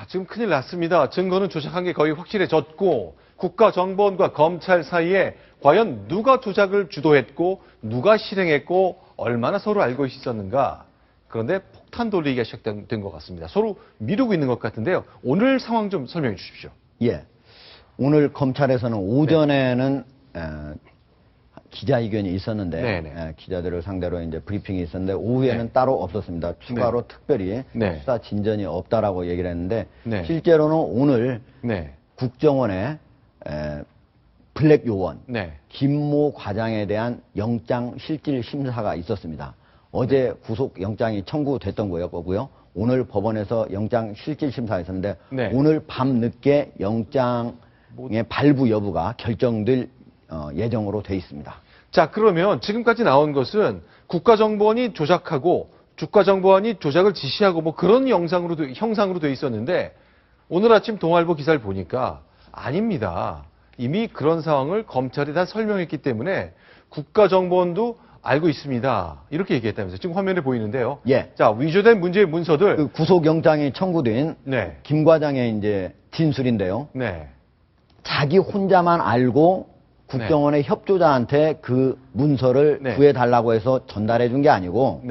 지금 큰일 났습니다. 증거는 조작한 게 거의 확실해졌고 국가정보원과 검찰 사이에 과연 누가 조작을 주도했고 누가 실행했고 얼마나 서로 알고 있었는가. 그런데 폭탄 돌리기가 시작된 것 같습니다. 서로 미루고 있는 것 같은데요. 오늘 상황 좀 설명해 주십시오. 예. 오늘 검찰에서는 오전에는 기자회견이 있었는데 기자들을 상대로 이제 브리핑이 있었는데 오후에는 따로 없었습니다. 추가로 특별히 수사 진전이 없다라고 얘기를 했는데 실제로는 오늘 국정원의 블랙 요원 김모 과장에 대한 영장 실질 심사가 있었습니다. 어제 구속 영장이 청구됐던 거고요. 오늘 법원에서 영장 실질 심사가 있었는데 오늘 밤 늦게 영장의 발부 여부가 결정될 예정으로 돼 있습니다. 자, 그러면 지금까지 나온 것은 국가정보원이 조작하고 국가정보원이 조작을 지시하고 뭐 그런 형상으로 돼 있었는데 오늘 아침 동아일보 기사를 보니까 아닙니다. 이미 그런 상황을 검찰이 다 설명했기 때문에 국가정보원도 알고 있습니다. 이렇게 얘기했다면서요. 지금 화면에 보이는데요. 자, 위조된 문제의 문서들. 그 구속영장이 청구된 김 과장의 이제 진술인데요. 자기 혼자만 알고 국정원의 협조자한테 그 문서를 구해달라고 해서 전달해 준 게 아니고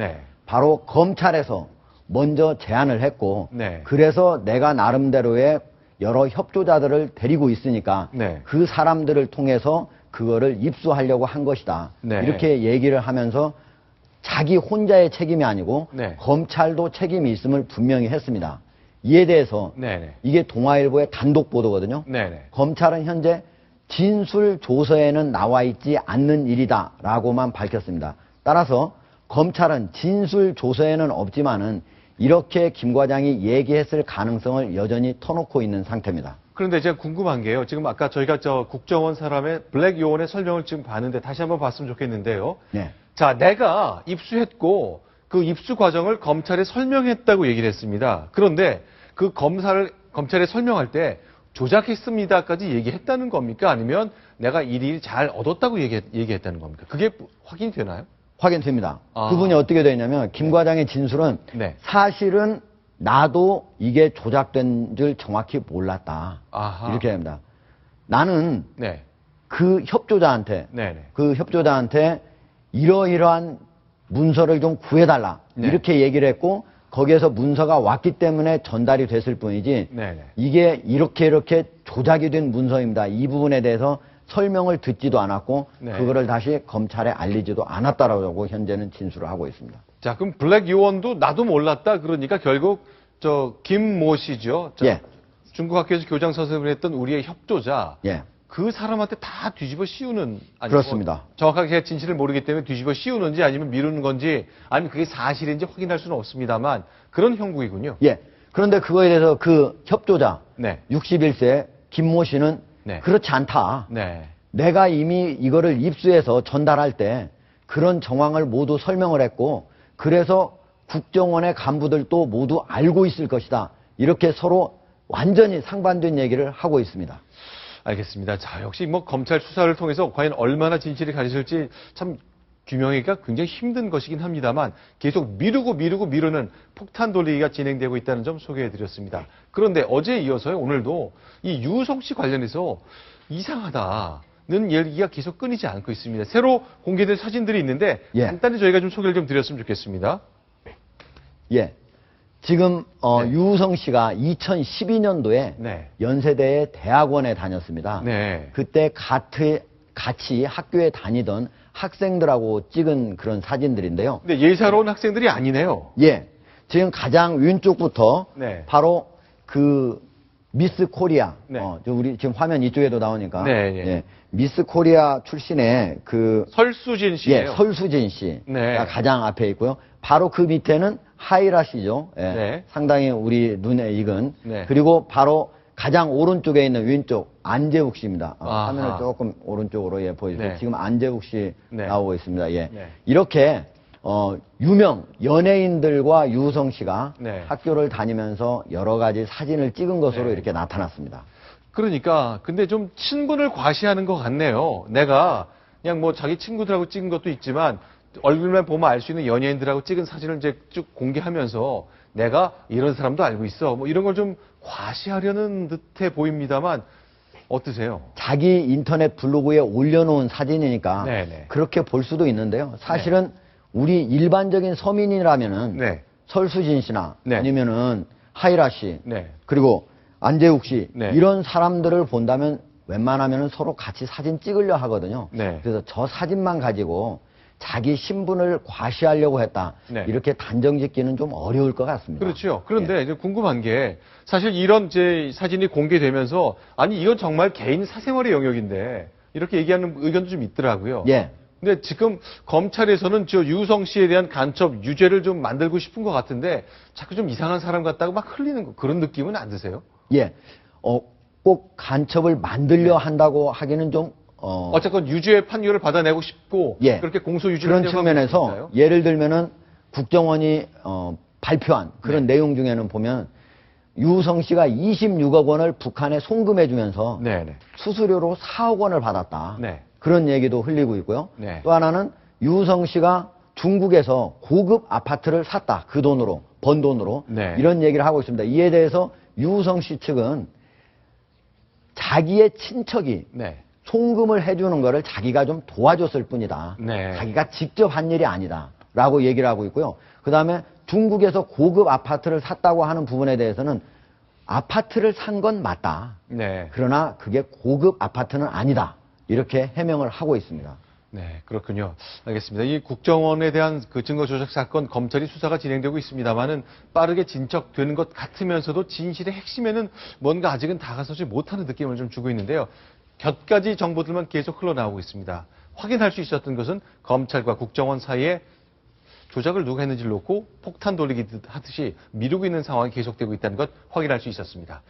바로 검찰에서 먼저 제안을 했고 그래서 내가 나름대로의 여러 협조자들을 데리고 있으니까 그 사람들을 통해서 그거를 입수하려고 한 것이다. 이렇게 얘기를 하면서 자기 혼자의 책임이 아니고 검찰도 책임이 있음을 분명히 했습니다. 이에 대해서 이게 동아일보의 단독 보도거든요. 검찰은 현재 진술 조서에는 나와 있지 않는 일이다라고만 밝혔습니다. 따라서 검찰은 진술 조서에는 없지만은 이렇게 김 과장이 얘기했을 가능성을 여전히 터놓고 있는 상태입니다. 그런데 제가 궁금한 게요. 지금 아까 저희가 국정원 사람의 블랙 요원의 설명을 지금 봤는데 다시 한번 봤으면 좋겠는데요. 자, 내가 입수했고 그 입수 과정을 검찰에 설명했다고 얘기를 했습니다. 그런데 그 검찰에 설명할 때 조작했습니다까지 얘기했다는 겁니까? 아니면 내가 일일이 잘 얻었다고 얘기했다는 겁니까? 그게 확인이 되나요? 확인됩니다. 그분이 어떻게 되냐면 김 과장의 진술은 사실은 나도 이게 조작된 줄 정확히 몰랐다. 이렇게 합니다. 나는 그 협조자한테 이러이러한 문서를 좀 구해달라 이렇게 얘기를 했고 거기에서 문서가 왔기 때문에 전달이 됐을 뿐이지 이게 이렇게 조작이 된 문서입니다. 이 부분에 대해서 설명을 듣지도 않았고 그거를 다시 검찰에 알리지도 않았다라고 현재는 진술을 하고 있습니다. 자, 그럼 블랙 요원도 나도 몰랐다. 그러니까 결국 김모 씨죠. 중국 학교에서 교장 선생님을 했던 우리의 협조자. 그 사람한테 다 뒤집어 씌우는 그렇습니다. 정확하게 진실을 모르기 때문에 뒤집어 씌우는지 아니면 미루는 건지 아니면 그게 사실인지 확인할 수는 없습니다만 그런 형국이군요. 그런데 그거에 대해서 그 협조자 61세 김모 씨는 그렇지 않다. 내가 이미 이거를 입수해서 전달할 때 그런 정황을 모두 설명을 했고 그래서 국정원의 간부들도 모두 알고 있을 것이다. 이렇게 서로 완전히 상반된 얘기를 하고 있습니다. 알겠습니다. 자, 역시 뭐 검찰 수사를 통해서 과연 얼마나 진실이 가려질지 참 규명하기가 굉장히 힘든 것이긴 합니다만 계속 미루는 폭탄 돌리기가 진행되고 있다는 점 소개해드렸습니다. 그런데 어제에 이어서요, 오늘도 이 유성 씨 관련해서 이상하다는 얘기가 계속 끊이지 않고 있습니다. 새로 공개된 사진들이 있는데 간단히 저희가 좀 소개를 좀 드렸으면 좋겠습니다. 지금 유성 씨가 2012년도에 연세대의 대학원에 다녔습니다. 그때 같이 학교에 다니던 학생들하고 찍은 그런 사진들인데요. 근데 예사로운 학생들이 아니네요. 지금 가장 왼쪽부터 바로 그 미스 코리아, 우리 지금 화면 이쪽에도 나오니까 미스 코리아 출신의 그 설수진 씨예요. 설수진 씨가 가장 앞에 있고요. 바로 그 밑에는 하이라 씨죠. 상당히 우리 눈에 익은. 그리고 바로 가장 오른쪽에 있는 왼쪽 안재욱 씨입니다. 화면을 조금 오른쪽으로 보여주세요. 지금 안재욱 씨 나오고 있습니다. 이렇게 유명 연예인들과 유성 씨가 학교를 다니면서 여러 가지 사진을 찍은 것으로 이렇게 나타났습니다. 그러니까 근데 좀 친분을 과시하는 것 같네요. 내가 그냥 뭐 자기 친구들하고 찍은 것도 있지만 얼굴만 보면 알 수 있는 연예인들하고 찍은 사진을 이제 쭉 공개하면서 내가 이런 사람도 알고 있어. 뭐 이런 걸 좀 과시하려는 듯해 보입니다만 어떠세요? 자기 인터넷 블로그에 올려놓은 사진이니까 네네. 그렇게 볼 수도 있는데요. 사실은 우리 일반적인 서민이라면은 네. 설수진 씨나 네. 아니면은 하이라 씨 네. 그리고 안재욱 씨 네. 이런 사람들을 본다면 웬만하면 서로 같이 사진 찍으려 하거든요. 네. 그래서 저 사진만 가지고 자기 신분을 과시하려고 했다. 네. 이렇게 단정 짓기는 좀 어려울 것 같습니다. 그렇죠. 그런데 이제 궁금한 게 사실 이런 제 사진이 공개되면서 아니 이건 정말 개인 사생활의 영역인데 이렇게 얘기하는 의견도 좀 있더라고요. 예. 근데 지금 검찰에서는 저 유성 씨에 대한 간첩 유죄를 좀 만들고 싶은 것 같은데 자꾸 좀 이상한 사람 같다고 막 흘리는 거, 그런 느낌은 안 드세요? 예. 꼭 간첩을 만들려 한다고 하기는 좀 어쨌건 유죄 판결을 받아내고 싶고 예. 그렇게 공소 유지를 그런 측면에서 예를 들면은 국정원이 발표한 그런 내용 중에는 보면 유성 씨가 26억 원을 북한에 송금해 주면서 네네. 수수료로 4억 원을 받았다. 네. 그런 얘기도 흘리고 있고요. 네. 또 하나는 유성 씨가 중국에서 고급 아파트를 샀다. 그 돈으로, 번 돈으로. 네. 이런 얘기를 하고 있습니다. 이에 대해서 유성 씨 측은 자기의 친척이 네. 송금을 해주는 거를 자기가 좀 도와줬을 뿐이다. 네. 자기가 직접 한 일이 아니다. 라고 얘기를 하고 있고요. 그 다음에 중국에서 고급 아파트를 샀다고 하는 부분에 대해서는 아파트를 산 건 맞다. 네. 그러나 그게 고급 아파트는 아니다. 이렇게 해명을 하고 있습니다. 네, 그렇군요. 알겠습니다. 이 국정원에 대한 그 증거 조작 사건 검찰이 수사가 진행되고 있습니다만은 빠르게 진척되는 것 같으면서도 진실의 핵심에는 뭔가 아직은 다가서지 못하는 느낌을 좀 주고 있는데요. 몇 가지 정보들만 계속 흘러나오고 있습니다. 확인할 수 있었던 것은 검찰과 국정원 사이에 조작을 누가 했는지를 놓고 폭탄 돌리기 하듯이 미루고 있는 상황이 계속되고 있다는 것 확인할 수 있었습니다.